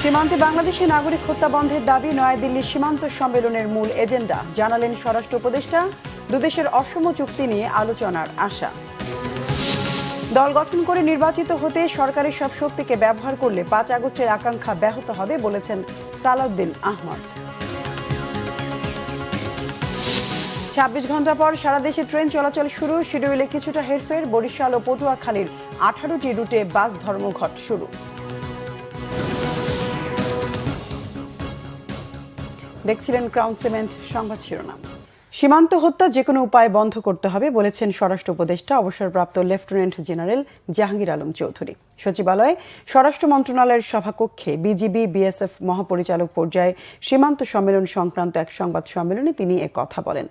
সীমান্তে বাংলাদেশি নাগরিক হত্যা বন্ধের দাবি নয়াদিল্লি সীমান্ত সম্মেলনের মূল এজেন্ডা, জানালেন স্বরাষ্ট্র উপদেষ্টা। দুদেশের অসম চুক্তি নিয়ে আলোচনার আশা। দল গঠন করে নির্বাচিত হতে সরকারের সব শক্তিকে ব্যবহার করলে 5 আগস্টের আকাঙ্ক্ষা ব্যাহত হবে বলেছেন সালাউদ্দিন আহমদ। 26 ঘন্টা পর সারা দেশে ট্রেন চলাচল শুরু, শিডিউলে কিছুটা হেরফের। বরিশাল ও পটুয়াখালীর 18টি রুটে বাস ধর্মঘট শুরু। দেখছিলেন ক্রাউন সিমেন্ট সংবাদ শিরোনাম। সীমান্ত হত্যা যে কোনো উপায়ে বন্ধ করতে হবে বলেছেন স্বরাষ্ট্র উপদেষ্টা অবসরপ্রাপ্ত লেফটেন্যান্ট জেনারেল জাহাঙ্গীর আলম চৌধুরী। সচিবালয়ে স্বরাষ্ট্র মন্ত্রণালয়ের সভাকক্ষে বিজিবি বিএসএফ মহাপরিচালক পর্যায়ে সীমান্ত সম্মেলন সংক্রান্ত এক সংবাদ সম্মেলনে তিনি কথা বলেন।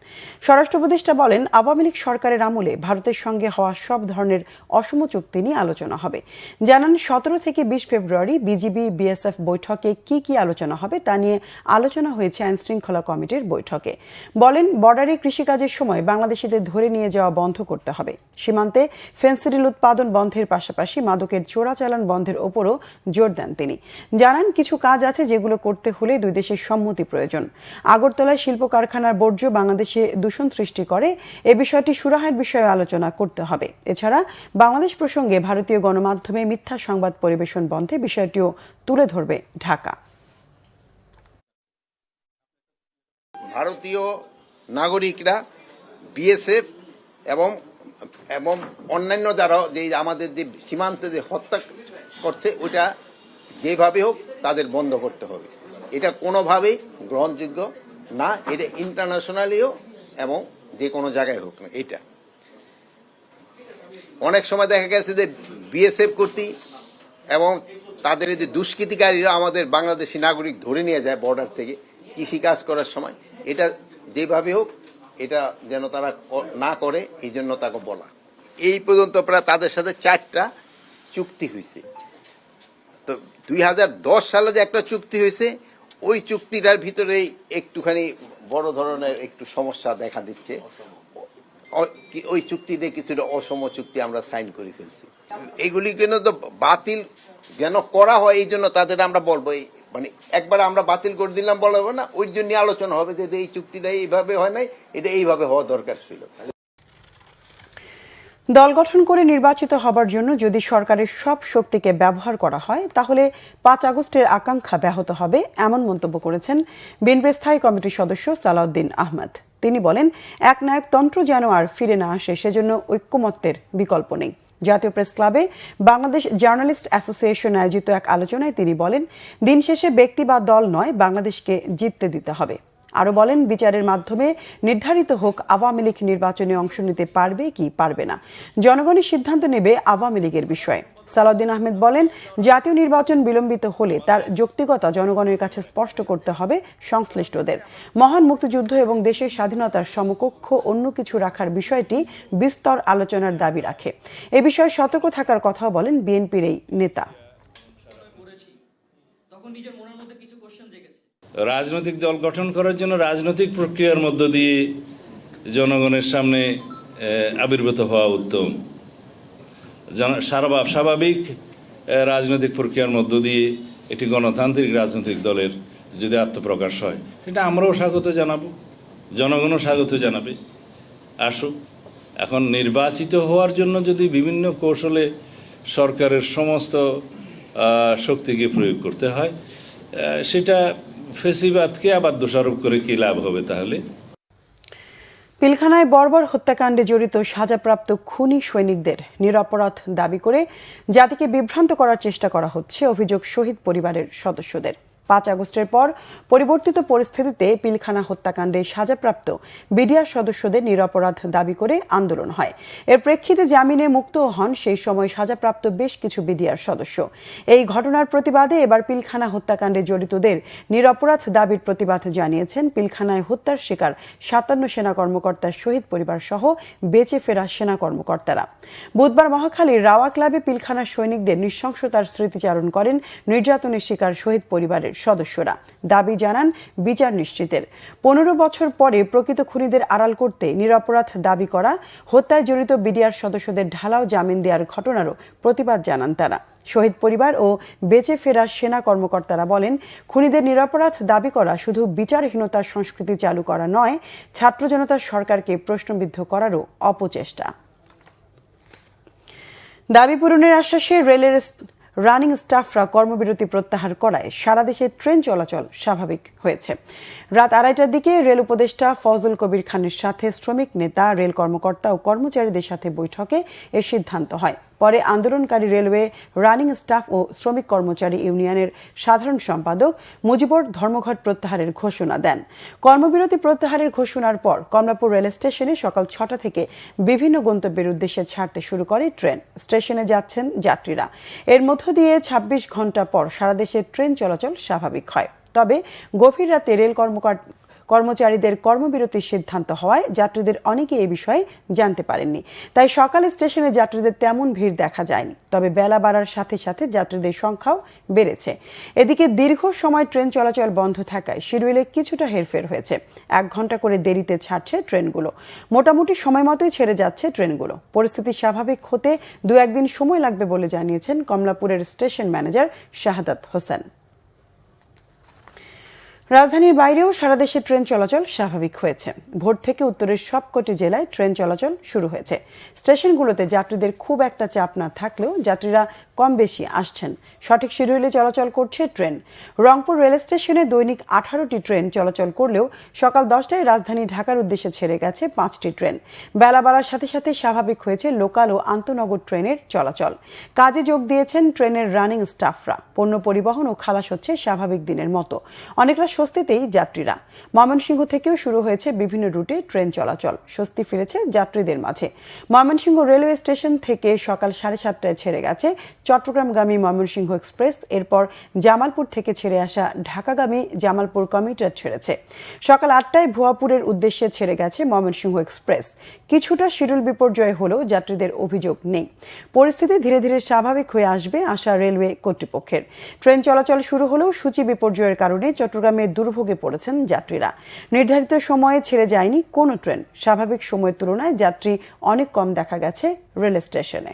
স্বরাষ্ট্র উপদেষ্টা বলেন, আওয়ামী লীগ সরকারের আমলে ভারতের সঙ্গে হওয়া সব ধরনের অসম চুক্তি নিয়ে আলোচনা হবে। জানান 17 থেকে 20 ফেব্রুয়ারি বিজিবি বিএসএফ বৈঠকে কি আলোচনা হবে তা নিয়ে আলোচনা হয়েছে আইন শৃঙ্খলা কমিটির বৈঠকে। বলেন, বর্ডারে কৃষিকাজের সময় বাংলাদেশিদের ধরে নিয়ে যাওয়া বন্ধ করতে হবে। সীমান্তে ফেনসিডিল উৎপাদন বন্ধের পাশাপাশি মাদকের চোরাচালান বন্ধের ওপরও জোর দেন তিনি। জানান, কিছু কাজ আছে যেগুলো করতে হলে দুই দেশের সম্মতি প্রয়োজন। আগরতলায় শিল্প কারখানার বর্জ্য বাংলাদেশে দূষণ সৃষ্টি করে, এ বিষয়টি সুরাহার বিষয়ে আলোচনা করতে হবে। এছাড়া বাংলাদেশ প্রসঙ্গে ভারতীয় গণমাধ্যমে মিথ্যা সংবাদ পরিবেশন বন্ধে বিষয়টিও তুলে ধরবে ঢাকা। ভারতীয় নাগরিকরা বিএসএফ এবং অন্যান্য যারা যে আমাদের যে সীমান্তে যে হত্যা করছে ওটা যেভাবে হোক তাদের বন্ধ করতে হবে। এটা কোনোভাবেই গ্রহণযোগ্য না, এটা ইন্টারন্যাশনালিও এবং যে কোনো জায়গায় হোক না। এটা অনেক সময় দেখা গেছে যে বিএসএফ কর্তৃক এবং তাদের যে দুষ্কৃতিকারীরা আমাদের বাংলাদেশি নাগরিক ধরে নিয়ে যায় বর্ডার থেকে কৃষিকাজ করার সময়। এটা যেভাবে হোক এটা যেন তারা না করে, এই জন্য তাকে বলা। এই পর্যন্ত প্রায় তাদের সাথে 4টা চুক্তি হয়েছে। তো 2010 সালে যে একটা চুক্তি হয়েছে, ওই চুক্তিটার ভিতরেই একটুখানি বড় ধরনের একটু সমস্যা দেখা দিচ্ছে। ওই চুক্তিতে কিছুটা অসম চুক্তি আমরা সাইন করে ফেলছি। এইগুলি কেন তো বাতিল যেন করা হয়, এই জন্য তাদের আমরা বলবো, মানে একবার আমরা বাতিল করে দিলাম বলবো না, ওই জন্য আলোচনা হবে যে এই চুক্তিটা এইভাবে হয় নাই, এটা এইভাবে হওয়া দরকার ছিল। দল গঠন করে নির্বাচিত হবার জন্য যদি সরকারের সব শক্তিকে ব্যবহার করা হয় তাহলে 5 আগস্টের আকাঙ্ক্ষা ব্যাহত হবে, এমন মন্তব্য করেছেন বিএনপির স্থায়ী কমিটির সদস্য সালাউদ্দিন আহমদ। তিনি বলেন, একনায়কতন্ত্র যেন আর ফিরে না আসে, সেজন্য ঐক্যমত্যের বিকল্প নেই। জাতীয় প্রেস ক্লাবে বাংলাদেশ জার্নালিস্ট অ্যাসোসিয়েশন আয়োজিত এক আলোচনায় তিনি বলেন, দিন শেষে ব্যক্তি বা দল নয়, বাংলাদেশকে জিততে দিতে হবে। আরও বলেন, বিচারের মাধ্যমে নির্ধারিত হোক আওয়ামী লীগ নির্বাচনে অংশ নিতে পারবে কি পারবে না, জনগণই সিদ্ধান্ত নেবে আওয়ামী লীগের বিষয়ে। সালাউদ্দিন আহমেদ বলেন, জাতীয় নির্বাচন বিলম্বিত হলে তার যৌক্তিকতা জনগণের কাছে স্পষ্ট করতে হবে সংশ্লিষ্টদের। মহান মুক্তিযুদ্ধ এবং দেশের স্বাধীনতার সমকক্ষ অন্য কিছু রাখার বিষয়টি বিস্তর আলোচনার দাবি রাখে। এ বিষয়ে সতর্ক থাকার কথাও বলেন বিএনপির এই নেতা। রাজনৈতিক দল গঠন করার জন্য রাজনৈতিক প্রক্রিয়ার মধ্য দিয়ে জনগণের সামনে আবির্ভূত হওয়া উত্তম। স্বাভাবিক রাজনৈতিক প্রক্রিয়ার মধ্য দিয়ে একটি গণতান্ত্রিক রাজনৈতিক দলের যদি আত্মপ্রকাশ হয়, সেটা আমরাও স্বাগত জানাবো, জনগণও স্বাগত জানাবে। আসুক, এখন নির্বাচিত হওয়ার জন্য যদি বিভিন্ন কৌশলে সরকারের সমস্ত শক্তিকে প্রয়োগ করতে হয়, সেটা ফেসিবাদকে আবার দোষারোপ করে কি লাভ হবে তাহলে? পিলখানায় বর্বর হত্যাকাণ্ডে জড়িত সাজাপ্রাপ্ত খুনি সৈনিকদের নিরপরাধ দাবি করে জাতিকে বিভ্রান্ত করার চেষ্টা করা হচ্ছে, অভিযোগ শহীদ পরিবারের সদস্যদের। 5 আগস্টের পর পরিবর্তিত পরিস্থিতিতে পিলখানা হত্যাকাণ্ডে সাজাপ্রাপ্ত বিডিআর সদস্যদের নিরপরাধ দাবি করে আন্দোলন হয়। এর প্রেক্ষিতে জামিনে মুক্ত হন সেই সময় সাজাপ্রাপ্ত বেশ কিছু বিডিআর সদস্য। এই ঘটনার প্রতিবাদে এবার পিলখানা হত্যাকাণ্ডে জড়িতদের নিরপরাধ দাবির প্রতিবাদ জানিয়েছেন পিলখানায় হত্যার শিকার 57 সেনা কর্মকর্তার শহীদ পরিবার সহ বেঁচে ফেরা সেনা কর্মকর্তারা। বুধবার মহাখালীর রাওয়া ক্লাবে পিলখানা সৈনিকদের নৃশংসতার স্মৃতিচারণ করেন নির্যাতনের শিকার শহীদ পরিবারের পরিবারের সদস্যরা দাবি জানান বিচার নিশ্চিতের। 15 বছর পরে প্রকৃত খুনিদের আড়াল করতে নিরপরাধ দাবি করা, হত্যায় জড়িত বিডিআর সদস্যদের ঢালাও জামিন দেওয়ার ঘটনারও প্রতিবাদ জানান তারা। শহীদ পরিবার ও বেঁচে ফেরা সেনা কর্মকর্তারা বলেন, খুনিদের নিরপরাধ দাবি করা শুধু বিচারহীনতার সংস্কৃতি চালু করা নয়, ছাত্র জনতার সরকারকে প্রশ্নবিদ্ধ করারও অপচেষ্টা। দাবি পূরণের আশ্বাসে রেলের রানিং স্টাফরা কর্মবিরতি প্রত্যাহার করায় সারা দেশে ট্রেন চলাচল স্বাভাবিক হয়েছে। রাত 2:30টার দিকে রেল উপদেষ্টা ফজল কবির খানের সাথে শ্রমিক নেতা, রেল কর্মকর্তা ও কর্মচারীদের সাথে বৈঠকে এ সিদ্ধান্ত হয়। পরে আন্দোলনকারী রেলওয়ে রানিং স্টাফ ও শ্রমিক কর্মচারী ইউনিয়নের সাধারণ সম্পাদক মুজিবর ধর্মঘট প্রত্যাহারের ঘোষণা দেন। কর্মবিরতি প্রত্যাহারের ঘোষণার পর কমলাপুর রেল স্টেশনে সকাল 6টা থেকে বিভিন্ন গন্তব্যের উদ্দেশ্যে ছাড়তে শুরু করে ট্রেন। স্টেশনে যাচ্ছেন যাত্রীরা। এর মধ্য দিয়ে 26 ঘন্টা পর সারা দেশে ট্রেন চলাচল স্বাভাবিক হয়। তবে গভীর রাতে রেল কর্মচারীদের কর্মবিরতির সিদ্ধান্ত হওয়ায় যাত্রীদের অনেকে এ বিষয়ে জানতে পারেননি। তাই সকালে স্টেশনে যাত্রীদের তেমন ভিড় দেখা যায়নি। তবে বেলা বাড়ার সাথে সাথে যাত্রীদের সংখ্যাও বেড়েছে। এদিকে দীর্ঘ সময় ট্রেন চলাচল বন্ধ থাকায় শিডিউলে কিছুটা হেরফের হয়েছে। 1 ঘন্টা করে দেরিতে ছাড়ছে ট্রেনগুলো। মোটামুটি সময় মতোই ছেড়ে যাচ্ছে ট্রেনগুলো। পরিস্থিতি স্বাভাবিক হতে 2-1 দিন সময় লাগবে বলে জানিয়েছেন কমলাপুরের স্টেশন ম্যানেজার শাহাদাত হোসেন। রাজধানীর বাইরেও সারা দেশে ট্রেন চলাচল স্বাভাবিক হয়েছে। ভোর থেকে উত্তরের সবকটি জেলায় ট্রেন চলাচল শুরু হয়েছে। স্টেশনগুলোতে যাত্রীদের খুব একটা চাপ না থাকলেও যাত্রীরা কম বেশি আসছেন। সঠিক শিডিউলে চলাচল করছে ট্রেন। রংপুর রেল স্টেশনে দৈনিক 18টি ট্রেন চলাচল করলেও সকাল 10টায় রাজধানী ঢাকার উদ্দেশ্যে ছেড়ে গেছে 5টি ট্রেন। বেলা বাড়ার সাথে সাথে স্বাভাবিক হয়েছে লোকাল ও আন্তনগর ট্রেনের চলাচল। কাজে যোগ দিয়েছেন ট্রেনের রানিং স্টাফরা। পণ্য পরিবহন ও খালাস হচ্ছে স্বাভাবিক দিনের মতো। অনেকটা স্বস্তিতেই যাত্রীরা। ময়মনসিংহ থেকেও শুরু হয়েছে বিভিন্ন রুটে ট্রেন চলাচল। স্বস্তি ফিরেছে যাত্রীদের মাঝে। ময়মনসিংহ রেলওয়ে স্টেশন থেকে সকাল 7:30টায় ছেড়ে গেছে চট্টগ্রামগামী ময়মনসিংহ এক্সপ্রেস। এরপর জামালপুর থেকে ছেড়ে আসা ঢাকাগামী জামালপুর কমিউটার ছেড়েছে। সকাল 8টায় ভুয়াপুরের উদ্দেশ্যে ছেড়ে গেছে ময়মনসিংহ এক্সপ্রেস। কিছুটা শিডিউল বিপর্যয় হলেও যাত্রীদের অভিযোগ নেই। পরিস্থিতি ধীরে ধীরে স্বাভাবিক হয়ে আসবে আশা রেলওয়ে কর্তৃপক্ষের। ট্রেন চলাচল শুরু হলেও সূচি বিপর্যয়ের কারণে চট্টগ্রামে দুর্ভোগে পড়েছেন যাত্রীরা। নির্ধারিত সময়ে ছেড়ে যায়নি কোনো ট্রেন। স্বাভাবিক সময়ের তুলনায় যাত্রী অনেক কম দেখা গেছে রেল স্টেশনে।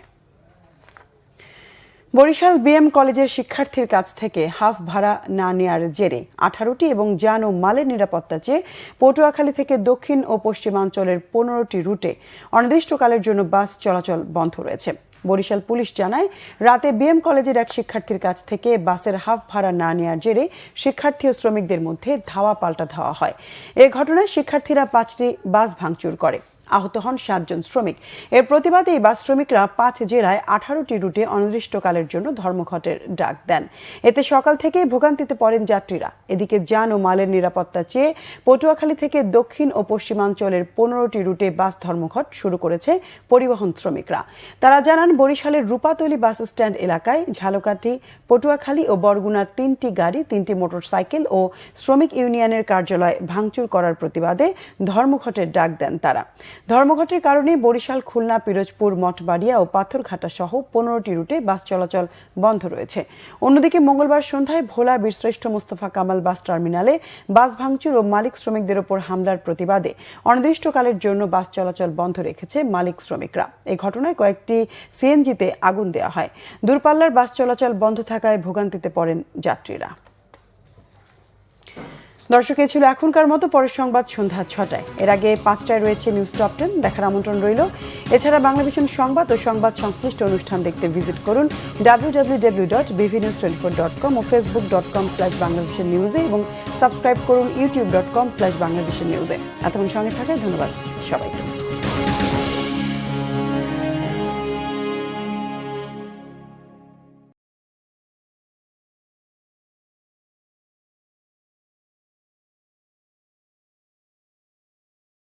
বরিশাল বিএম কলেজের শিক্ষার্থীর কাছ থেকে হাফ ভাড়া না নেয়ার জেরে 18টি এবং যান ও মালের নিরাপত্তা চেয়ে পটুয়াখালী থেকে দক্ষিণ ও পশ্চিমাঞ্চলের 15টি রুটে অনির্দিষ্টকালের জন্য বাস চলাচল বন্ধ রয়েছে। বরিশাল পুলিশ জানায়, রাতে বিএম কলেজের এক শিক্ষার্থীর কাছ থেকে বাসের হাফ ভাড়া না নেওয়ার জেরে শিক্ষার্থী ও শ্রমিকদের মধ্যে ধাওয়া পাল্টা ধাওয়া হয়। এ ঘটনায় শিক্ষার্থীরা 5টি বাস ভাঙচুর করে। আহত হন 7 জন শ্রমিক। এর প্রতিবাদে এই বাস শ্রমিকরা 5 জেলায় 18টি রুটে অনির্দিষ্টকালের জন্য ধর্মঘটের ডাক দেন। এতে সকাল থেকেই ভোগান্তিতে পড়েন যাত্রীরা। এদিকে যান ও মালের নিরাপত্তা চেয়ে পটুয়াখালী থেকে দক্ষিণ ও পশ্চিমাঞ্চলের 15টি রুটে বাস ধর্মঘট শুরু করেছে পরিবহন শ্রমিকরা। তারা জানান, বরিশালের রূপাতলী বাস স্ট্যান্ড এলাকায় ঝালকাঠি, পটুয়াখালী ও বরগুনার 3টি গাড়ি, 3টি মোটরসাইকেল ও শ্রমিক ইউনিয়নের কার্যালয় ভাঙচুর করার প্রতিবাদে ধর্মঘটের ডাক দেন তারা। ধর্মঘটের কারণে বরিশাল, খুলনা, পিরোজপুর, মঠবাড়িয়া ও পাথরঘাটা সহ 15টি রুটে বাস চলাচল বন্ধ রয়েছে। অন্যদিকে মঙ্গলবার সন্ধ্যায় ভোলা বীরশ্রেষ্ঠ মোস্তফা কামাল বাস টার্মিনালে বাস ভাঙচুর ও মালিক শ্রমিকদের ওপর হামলার প্রতিবাদে অনির্দিষ্টকালের জন্য বাস চলাচল বন্ধ রেখেছে মালিক শ্রমিকরা। এই ঘটনায় কয়েকটি সিএনজিতে আগুন দেওয়া হয়। দূরপাল্লার বাস চলাচল বন্ধ থাকায় ভোগান্তিতে পড়েন যাত্রীরা। দর্শক, এই ছিল এখনকার মতো। পরের সংবাদ সন্ধ্যা 6টায়। এর আগে 5টায় রয়েছে নিউজ টপ 10, দেখার আমন্ত্রণ রইল। এছাড়া বাংলাভিশন সংবাদ ও সংবাদ সংশ্লিষ্ট অনুষ্ঠান দেখতে ভিজিট করুন www.bvnews24.com ও facebook.com/banglavishnewse এবং সাবস্ক্রাইব করুন youtube.com/banglavishnewse। এতক্ষণ সঙ্গে থাকায় ধন্যবাদ সবাইকে।